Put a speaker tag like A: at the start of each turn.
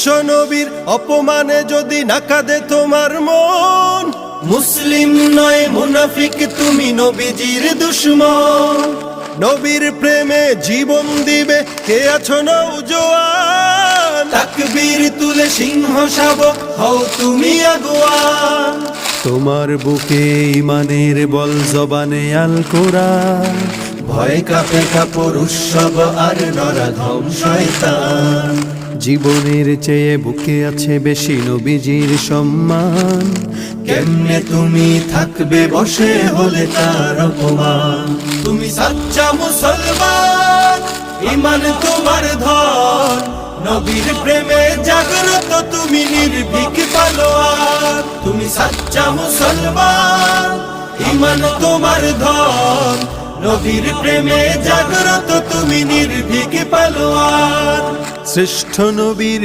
A: বিশ্ব নবীর অপমানে যদি না কাঁদে তোমার মন, মুসলিম নয় মুনাফিক তুমি নবীজির দুশমন। নবীর প্রেমে জীবন দিবে কে আছো নওজোয়ান, তাকবীর তুলে সিংহ শাবক হও তুমি আগুয়ান। তোমার বুকে ইমানের বল জবানে আল কোরআন, ভয় কাঁপে কাপড় উৎসব আর নরাধম শয়তান। জীবনের চেয়ে বুকে আছে বেশি নবীজির সম্মান, কেমনে তুমি থাকবে বসে হলে তার অপমান। তুমি সাচ্চা মুসলমান, ইমান তোমার ধন, নবীর প্রেমে জাগ্রত তুমি নির্ভীক পালোয়ান। তুমি সাচ্চা মুসলমান, ইমান তোমার ধন, নবীর প্রেমে জাগ্রত তুমি নির্ভীক পালোয়ান। শ্রেষ্ঠ নবীর